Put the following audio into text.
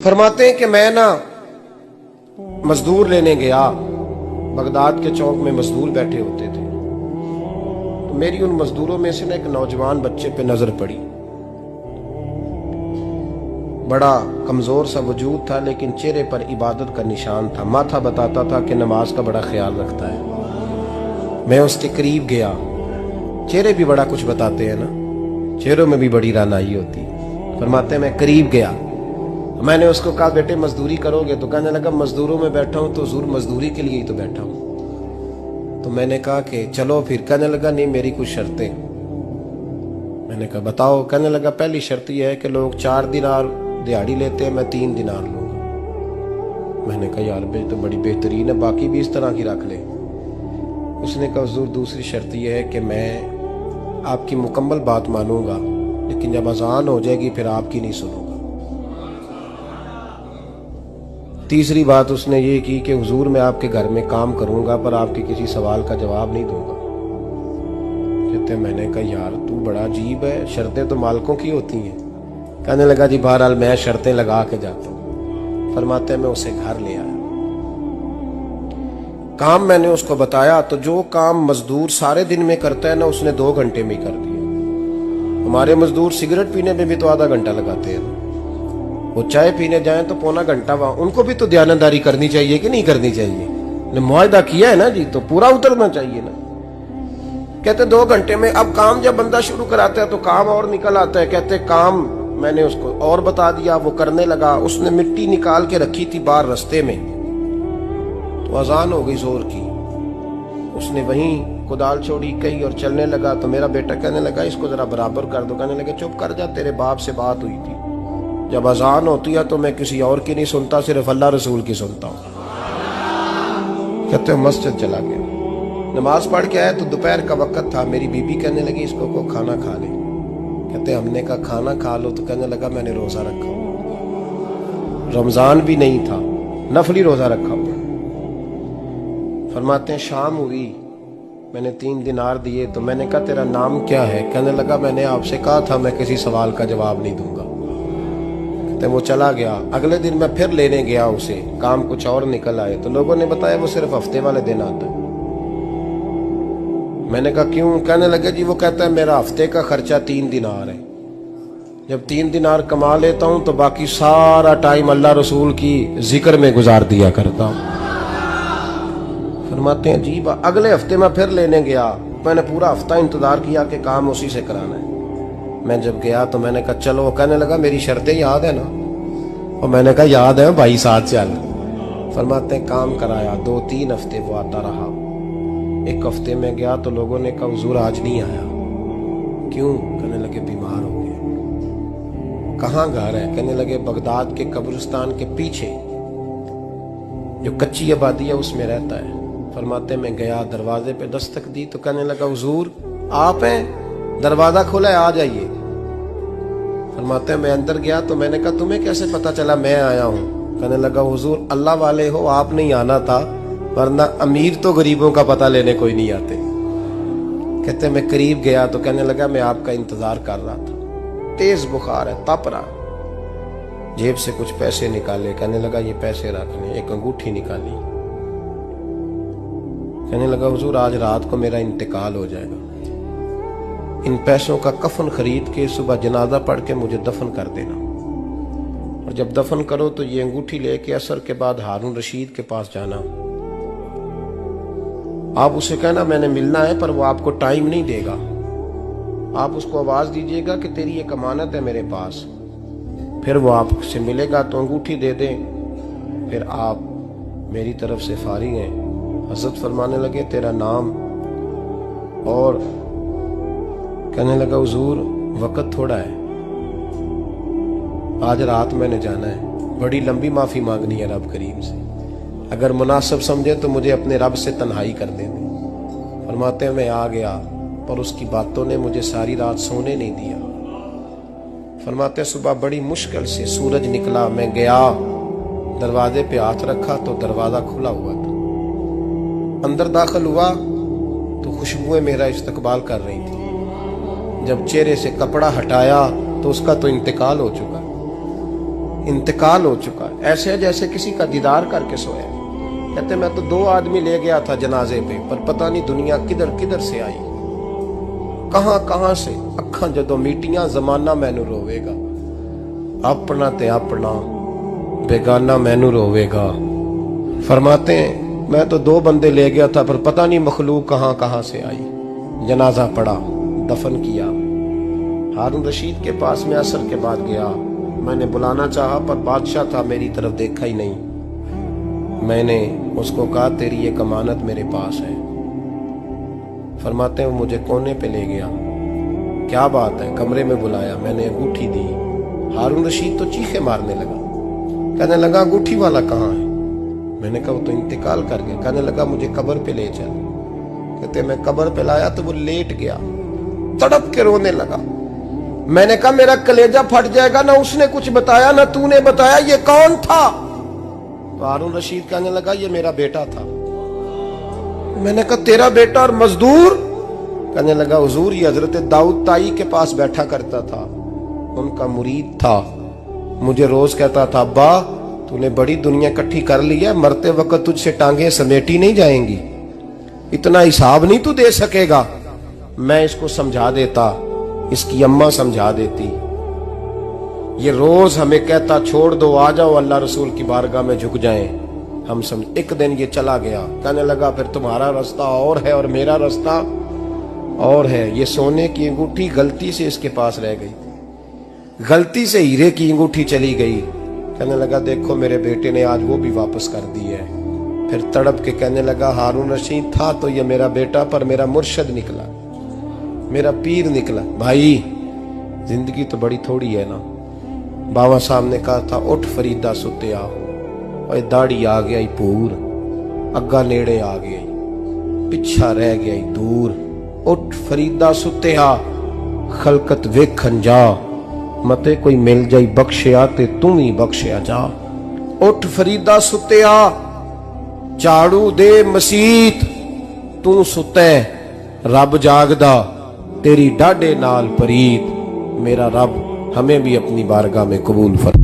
फरमाते हैं कि मैं ना मजदूर लेने गया, बगदाद के चौक में मजदूर बैठे होते थे। तो मेरी उन मजदूरों में से ना एक नौजवान बच्चे पे नजर पड़ी। बड़ा कमजोर सा वजूद था, लेकिन चेहरे पर इबादत का निशान था। माथा बताता था कि नमाज का बड़ा ख्याल रखता है। मैं उसके करीब गया। चेहरे भी बड़ा कुछ बताते हैं ना, चेहरों में भी बड़ी रानाई होती है। फरमाते हैं मैं करीब गया, मैंने उसको कहा बेटे मजदूरी करोगे? तो कहने लगा मजदूरों में बैठा हूं तो जरूर मजदूरी के लिए ही तो बैठा हूं। तो मैंने कहा कि चलो फिर। कहने लगा नहीं, मेरी कुछ शर्तें। मैंने कहा बताओ? कहने लगा पहली शर्त यह है कि लोग 4 दिनार दिहाड़ी लेते हैं, मैं 3 दिनार लूंगा। मैंने कहा यार बे तो बड़ी बेहतरीन है, बाकी भी इस तरह की रख ले। उसने कहा हुजूर दूसरी शर्त यह है कि मैं आपकी मुकम्मल बात मानूंगा, लेकिन जब अजान हो जाएगी फिर आपकी नहीं सुनूंगा। तीसरी बात उसने ये की कि हुजूर मैं आपके घर में काम करूंगा पर आपके किसी सवाल का जवाब नहीं दूंगा। कहते मैंने कहा यार तू बड़ा अजीब है, शर्तें तो मालिकों की होती हैं। कहने लगा जी बहरहाल मैं शर्तें लगा के जाता हूं। फरमाते मैं उसे घर ले आया, काम मैंने उसको बताया। तो जो काम मजदूर सारे दिन में करता है ना, उसने 2 घंटे में ही कर दिया। हमारे मजदूर सिगरेट पीने में भी तो आधा घंटा लगाते हैं, वो चाय पीने जाएं तो पौना घंटा। वहां उनको भी तो दयानतदारी करनी चाहिए कि नहीं करनी चाहिए? ने मुआहदा किया है ना जी, तो पूरा उतरना चाहिए ना। कहते 2 घंटे में। अब काम जब बंदा शुरू कराता है तो काम और निकल आता है। कहते काम मैंने उसको और बता दिया, वो करने लगा। उसने मिट्टी निकाल के रखी थी बाहर रास्ते में, तो अजान हो गई जोर की। उसने वहीं कुदाल छोड़ी कही और चलने लगा। तो मेरा बेटा कहने लगा इसको जरा बराबर कर दो। कहने लगे चुप कर जा, तेरे बाप से बात हुई थी। जब अजान होती है तो मैं किसी और की नहीं सुनता, सिर्फ अल्लाह रसूल की सुनता हूँ। कहते मस्जिद चला गया, नमाज पढ़ के आया तो दोपहर का वक्त था। मेरी बीबी कहने लगी इसको को खाना खा ले। कहते हमने कहा खाना खा लो। तो कहने लगा मैंने रोजा रखा हुआ, रमजान भी नहीं था, नफली रोजा रखा हुआ। फरमाते हैं शाम हुई, मैंने 3 दिनार दिए। तो मैंने कहा तेरा नाम क्या है? कहने लगा मैंने आपसे कहा था मैं किसी सवाल का जवाब नहीं दूंगा। तो वो चला गया। अगले दिन मैं फिर लेने गया उसे, काम कुछ और निकल आए। तो लोगों ने बताया वो सिर्फ हफ्ते वाले दिन आता है। मैंने कहा क्यों? कहने लगे जी वो कहता है मेरा हफ्ते का खर्चा 3 दिनार है। जब 3 दिनार कमा लेता हूं तो बाकी सारा टाइम अल्लाह रसूल की जिक्र में गुजार दिया करता हूं। फरमाते हैं जी अगले हफ्ते मैं फिर लेने गया। मैंने पूरा हफ्ता इंतजार किया कि काम उसी से कराना है। मैं जब गया तो मैंने कहा चलो। कहने लगा मेरी शर्तें याद है ना? और मैंने कहा याद है भाई, साथ चल। फरमाते हैं काम कराया। 2-3 हफ्ते वो आता रहा। एक हफ्ते में गया तो लोगों ने कहा हुजूर आज नहीं आया। क्यों? कहने लगे बीमार हो गए। कहाँ घर है? कहने लगे बगदाद के कब्रिस्तान के पीछे जो कच्ची आबादी है उसमें रहता है। फरमाते मैं गया, दरवाजे पे दस्तक दी तो कहने लगा हुजूर आप हैं? दरवाजा खोला है, आ जाइए। फरमाते हैं मैं अंदर गया तो मैंने कहा तुम्हें कैसे पता चला मैं आया हूं? कहने लगा हुजूर अल्लाह वाले हो, आप नहीं आना था, वरना अमीर तो गरीबों का पता लेने कोई नहीं आते। कहते मैं करीब गया तो कहने लगा मैं आपका इंतजार कर रहा था, तेज बुखार है, तप रहा। जेब से कुछ पैसे निकाले। कहने लगा ये पैसे रखने। एक अंगूठी निकाली। कहने लगा हुजूर आज रात को मेरा इंतकाल हो जाएगा, इन पैसों का कफन खरीद के सुबह जनाजा पढ़ के मुझे दफन कर देना, और जब दफन करो तो ये अंगूठी लेके असर के बाद हारून रशीद के पास जाना। आप उसे कहना मैंने मिलना है, पर वो आपको टाइम नहीं देगा। आप उसको आवाज दीजिएगा कि तेरी एक अमानत है मेरे पास। फिर वो आपसे मिलेगा तो अंगूठी दे दे, फिर आप मेरी तरफ से फारिग हैं। हजरत फरमाने लगे तेरा नाम? और कहने लगा हुजूर वक्त थोड़ा है, आज रात मैंने जाना है, बड़ी लंबी माफी मांगनी है रब करीम से। अगर मुनासिब समझे तो मुझे अपने रब से तन्हाई कर देने। फरमाते हैं मैं आ गया, पर उसकी बातों ने मुझे सारी रात सोने नहीं दिया। फरमाते हैं सुबह बड़ी मुश्किल से सूरज निकला। मैं गया, दरवाजे पे हाथ रखा तो दरवाजा खुला हुआ था। अंदर दाखिल हुआ तो खुशबुएं मेरा इस्तकबाल कर रही थी। जब चेहरे से कपड़ा हटाया तो उसका तो इंतकाल हो चुका। इंतकाल हो चुका है, ऐसे है जैसे किसी का दीदार करके सोया। कहते मैं तो 2 आदमी ले गया था जनाजे पे, पर पता नहीं दुनिया किधर किधर से आई, कहां कहां से। अखां जदों मीटियां जमाना मैनू रोवेगा, अपना ते अपना बेगाना मैनू रोवेगा। फरमाते हैं मैं तो 2 बंदे ले गया था, पर पता नहीं मखलूक कहां कहां से आई। जनाजा पड़ा, दफन किया। हारून रशीद के पास में असर के बाद गया, मैंने बुलाना चाहा पर बादशाह था, मेरी तरफ देखा ही नहीं। मैंने उसको कहा तेरी ये अमानत मेरे पास है। फरमाते हैं वो मुझे कोने पे ले गया, क्या बात है, कमरे में बुलाया, मैंने अंगूठी दी। हारून रशीद तो चीखे मारने लगा, कहने लगा अंगूठी वाला कहाँ है? मैंने कहा वो तो इंतकाल कर गया। कहने लगा मुझे कब्र पे ले चल। कहते मैं कब्र पे लाया तो वो लेट गया, तड़प के रोने लगा। मैंने कहा मेरा कलेजा फट जाएगा, ना उसने कुछ बताया ना तूने बताया, ये कौन था? तो हारून रशीद कहने लगा ये मेरा बेटा था। मैंने कहा तेरा बेटा और मजदूर? कहने लगा हुजूर ये हजरत दाऊद ताई के पास बैठा करता था, उनका मुरीद था, मुझे रोज कहता था अब्बा तूने बड़ी दुनिया इकट्ठी कर ली है, मरते वक्त तुझसे टांगे समेटी नहीं जाएंगी, इतना हिसाब नहीं तू दे सकेगा। मैं इसको समझा देता, इसकी अम्मा समझा देती। ये रोज हमें कहता छोड़ दो, आ जाओ अल्लाह रसूल की बारगाह में झुक जाएं। हम समझ। एक दिन ये चला गया, कहने लगा फिर तुम्हारा रास्ता और है और मेरा रास्ता और है। ये सोने की अंगूठी गलती से इसके पास रह गई, गलती से हीरे की अंगूठी चली गई। कहने लगा देखो मेरे बेटे ने आज वो भी वापस कर दी है। फिर तड़प के कहने लगा हारून रशीद था तो ये मेरा बेटा, पर मेरा मुर्शद निकला, मेरा पीर निकला। भाई जिंदगी तो बड़ी थोड़ी है ना। बाबा साहब ने कहा था उठ फरीदा सुत्या, और दाढ़ी आ गया पूर, अग्गा नेड़े आ गया, पिछा रह गया दूर। उठ फरीदा सुत्या, खलकत वेखन जा, मते कोई मिल जाई बख्शिया ते तू ही बख्शिया जा। उठ फरीदा सुत्या, झाड़ू दे मसीत, तू सुते रब जागदा, तेरी डाडे नाल परीत। मेरा रब हमें भी अपनी बारगाह में कबूल फरमा।